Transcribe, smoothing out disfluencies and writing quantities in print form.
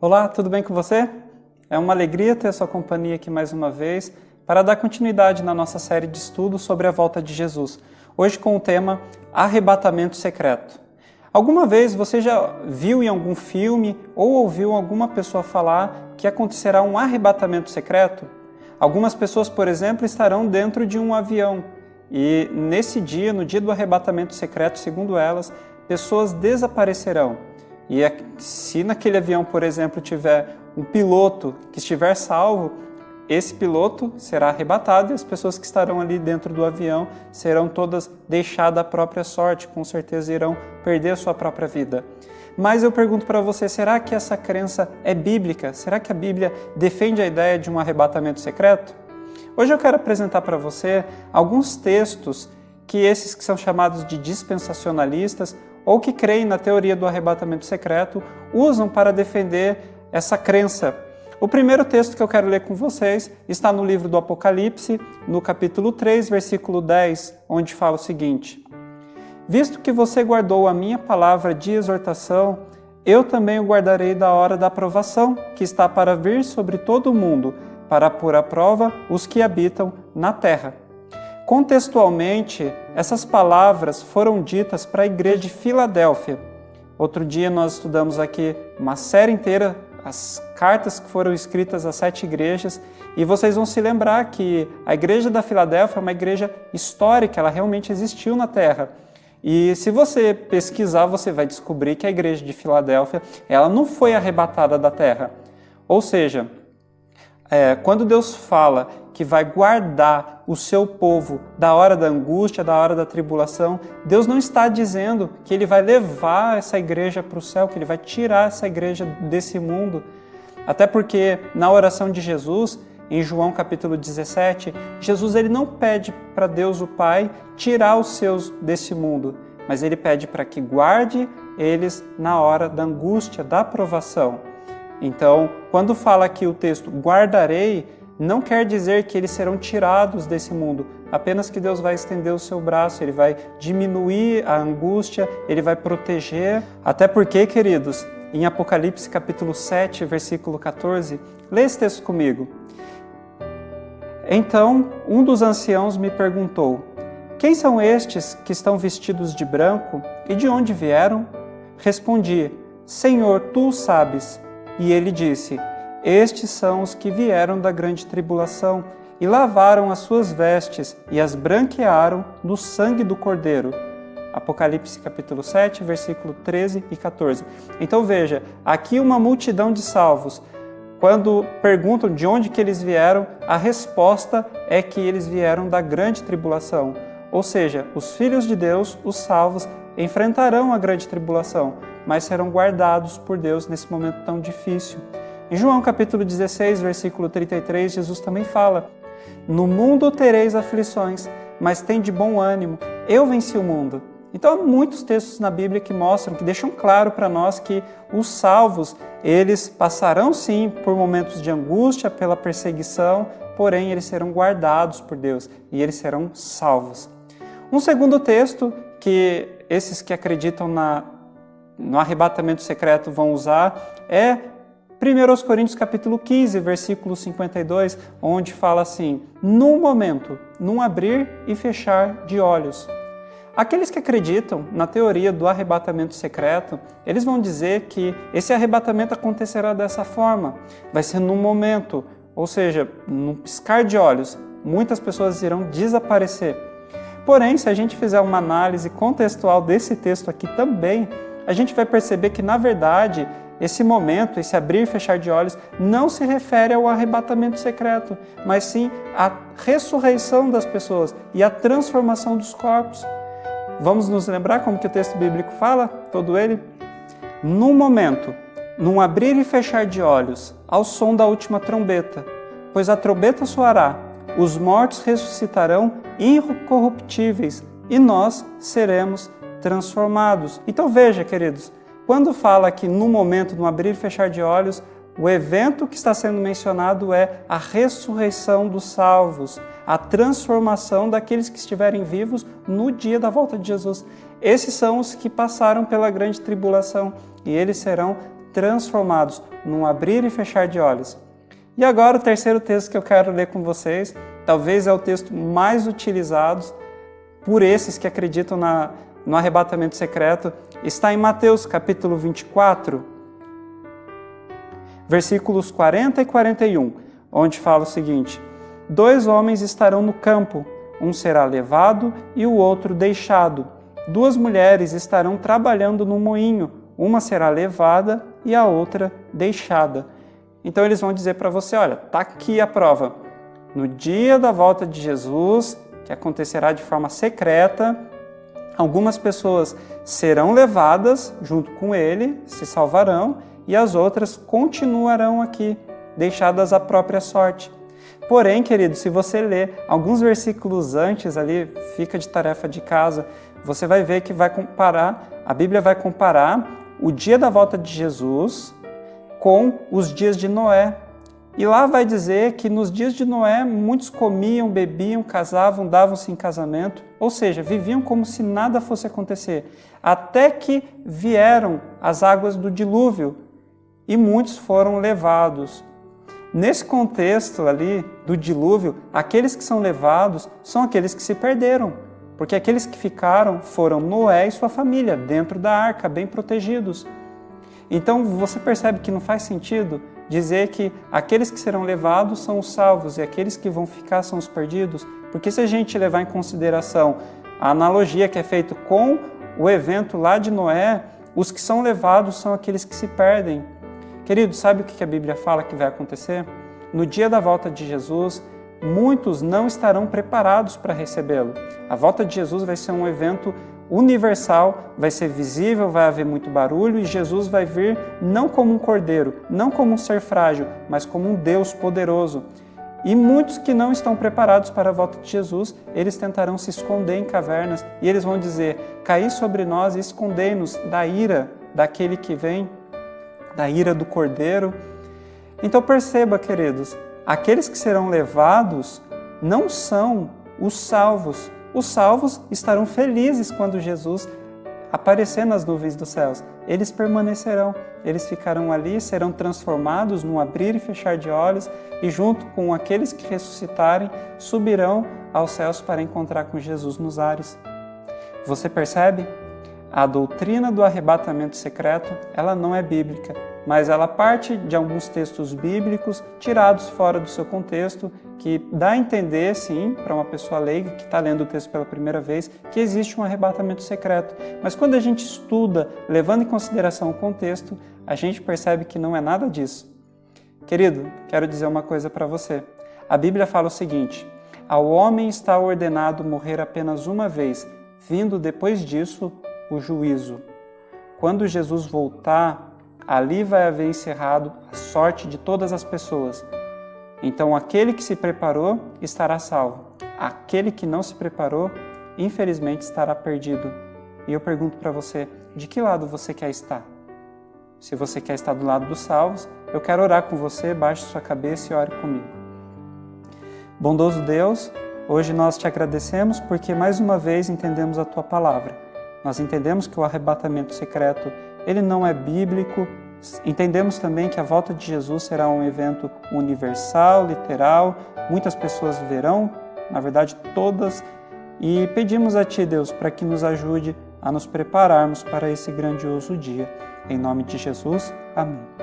Olá, tudo bem com você? É uma alegria ter a sua companhia aqui mais uma vez para dar continuidade na nossa série de estudos sobre a volta de Jesus. Hoje com o tema Arrebatamento Secreto. Alguma vez você já viu em algum filme ou ouviu alguma pessoa falar que acontecerá um arrebatamento secreto? Algumas pessoas, por exemplo, estarão dentro de um avião e nesse dia, no dia do arrebatamento secreto, segundo elas, pessoas desaparecerão. E se naquele avião, por exemplo, tiver um piloto que estiver salvo, esse piloto será arrebatado e as pessoas que estarão ali dentro do avião serão todas deixadas à própria sorte, com certeza irão perder a sua própria vida. Mas eu pergunto para você, será que essa crença é bíblica? Será que a Bíblia defende a ideia de um arrebatamento secreto? Hoje eu quero apresentar para você alguns textos que esses que são chamados de dispensacionalistas ou que creem na teoria do arrebatamento secreto usam para defender essa crença. O primeiro texto que eu quero ler com vocês está no livro do Apocalipse, no capítulo 3, versículo 10, onde fala o seguinte: Visto que você guardou a minha palavra de exortação, eu também o guardarei da hora da aprovação, que está para vir sobre todo o mundo, para pôr à prova os que habitam na terra. Contextualmente, essas palavras foram ditas para a igreja de Filadélfia. Outro dia nós estudamos aqui uma série inteira, as cartas que foram escritas às 7 igrejas, e vocês vão se lembrar que a igreja da Filadélfia é uma igreja histórica, ela realmente existiu na Terra. E se você pesquisar, você vai descobrir que a igreja de Filadélfia, ela não foi arrebatada da Terra. Ou seja, quando Deus fala que vai guardar o seu povo da hora da angústia, da hora da tribulação, Deus não está dizendo que Ele vai levar essa igreja para o céu, que Ele vai tirar essa igreja desse mundo. Até porque na oração de Jesus, em João capítulo 17, Jesus ele não pede para Deus o Pai tirar os seus desse mundo, mas Ele pede para que guarde eles na hora da angústia, da provação. Então, quando fala aqui o texto guardarei, não quer dizer que eles serão tirados desse mundo, apenas que Deus vai estender o seu braço, Ele vai diminuir a angústia, Ele vai proteger. Até porque, queridos, em Apocalipse capítulo 7, versículo 14, lê esse texto comigo. Então, um dos anciãos me perguntou, quem são estes que estão vestidos de branco e de onde vieram? Respondi, Senhor, tu o sabes. E ele disse, estes são os que vieram da grande tribulação e lavaram as suas vestes e as branquearam no sangue do Cordeiro. Apocalipse capítulo 7, versículo 13 e 14. Então veja, aqui uma multidão de salvos. Quando perguntam de onde que eles vieram, a resposta é que eles vieram da grande tribulação. Ou seja, os filhos de Deus, os salvos, enfrentarão a grande tribulação, mas serão guardados por Deus nesse momento tão difícil. Em João capítulo 16, versículo 33, Jesus também fala, no mundo tereis aflições, mas tem de bom ânimo, eu venci o mundo. Então, há muitos textos na Bíblia que mostram, que deixam claro para nós que os salvos, eles passarão sim por momentos de angústia, pela perseguição, porém eles serão guardados por Deus e eles serão salvos. Um segundo texto que esses que acreditam no arrebatamento secreto vão usar é 1 Coríntios capítulo 15, versículo 52, onde fala assim, num momento, num abrir e fechar de olhos. Aqueles que acreditam na teoria do arrebatamento secreto, eles vão dizer que esse arrebatamento acontecerá dessa forma, vai ser num momento, ou seja, num piscar de olhos, muitas pessoas irão desaparecer. Porém, se a gente fizer uma análise contextual desse texto aqui também, a gente vai perceber que, na verdade, esse momento, esse abrir e fechar de olhos, não se refere ao arrebatamento secreto, mas sim à ressurreição das pessoas e à transformação dos corpos. Vamos nos lembrar como que o texto bíblico fala, todo ele? Num momento, num abrir e fechar de olhos, ao som da última trombeta, pois a trombeta soará, os mortos ressuscitarão incorruptíveis e nós seremos transformados. Então veja, queridos, quando fala que no momento, no abrir e fechar de olhos, o evento que está sendo mencionado é a ressurreição dos salvos, a transformação daqueles que estiverem vivos no dia da volta de Jesus. Esses são os que passaram pela grande tribulação e eles serão transformados num abrir e fechar de olhos. E agora o terceiro texto que eu quero ler com vocês, talvez é o texto mais utilizado por esses que acreditam no arrebatamento secreto, está em Mateus capítulo 24, versículos 40 e 41, onde fala o seguinte: 2 homens estarão no campo, um será levado e o outro deixado. 2 mulheres estarão trabalhando no moinho, uma será levada e a outra deixada. Então eles vão dizer para você, olha, está aqui a prova. No dia da volta de Jesus, que acontecerá de forma secreta, algumas pessoas serão levadas junto com ele, se salvarão, e as outras continuarão aqui, deixadas à própria sorte. Porém, querido, se você ler alguns versículos antes ali, fica de tarefa de casa, você vai ver que a Bíblia vai comparar o dia da volta de Jesus com os dias de Noé. E lá vai dizer que nos dias de Noé muitos comiam, bebiam, casavam, davam-se em casamento, ou seja, viviam como se nada fosse acontecer, até que vieram as águas do dilúvio e muitos foram levados. Nesse contexto ali do dilúvio, aqueles que são levados são aqueles que se perderam, porque aqueles que ficaram foram Noé e sua família, dentro da arca, bem protegidos. Então você percebe que não faz sentido dizer que aqueles que serão levados são os salvos e aqueles que vão ficar são os perdidos, porque se a gente levar em consideração a analogia que é feita com o evento lá de Noé, os que são levados são aqueles que se perdem. Querido, sabe o que a Bíblia fala que vai acontecer? No dia da volta de Jesus, muitos não estarão preparados para recebê-lo. A volta de Jesus vai ser um evento universal, vai ser visível, vai haver muito barulho e Jesus vai vir não como um cordeiro, não como um ser frágil, mas como um Deus poderoso. E muitos que não estão preparados para a volta de Jesus, eles tentarão se esconder em cavernas e eles vão dizer: caí sobre nós e escondei-nos da ira daquele que vem, da ira do cordeiro. Então perceba, queridos, aqueles que serão levados não são os salvos. Os salvos estarão felizes quando Jesus aparecer nas nuvens dos céus. Eles permanecerão, eles ficarão ali, serão transformados num abrir e fechar de olhos e junto com aqueles que ressuscitarem, subirão aos céus para encontrar com Jesus nos ares. Você percebe? A doutrina do arrebatamento secreto, ela não é bíblica, mas ela parte de alguns textos bíblicos tirados fora do seu contexto, que dá a entender, sim, para uma pessoa leiga que está lendo o texto pela primeira vez, que existe um arrebatamento secreto. Mas quando a gente estuda, levando em consideração o contexto, a gente percebe que não é nada disso. Querido, quero dizer uma coisa para você. A Bíblia fala o seguinte: ao homem está ordenado morrer apenas uma vez, vindo depois disso o juízo. Quando Jesus voltar, ali vai haver encerrado a sorte de todas as pessoas. Então aquele que se preparou estará salvo. Aquele que não se preparou, infelizmente, estará perdido. E eu pergunto para você, de que lado você quer estar? Se você quer estar do lado dos salvos, eu quero orar com você, baixe sua cabeça e ore comigo. Bondoso Deus, hoje nós te agradecemos porque mais uma vez entendemos a tua palavra. Nós entendemos que o arrebatamento secreto, ele não é bíblico. Entendemos também que a volta de Jesus será um evento universal, literal. Muitas pessoas verão, na verdade todas. E pedimos a Ti, Deus, para que nos ajude a nos prepararmos para esse grandioso dia. Em nome de Jesus, amém.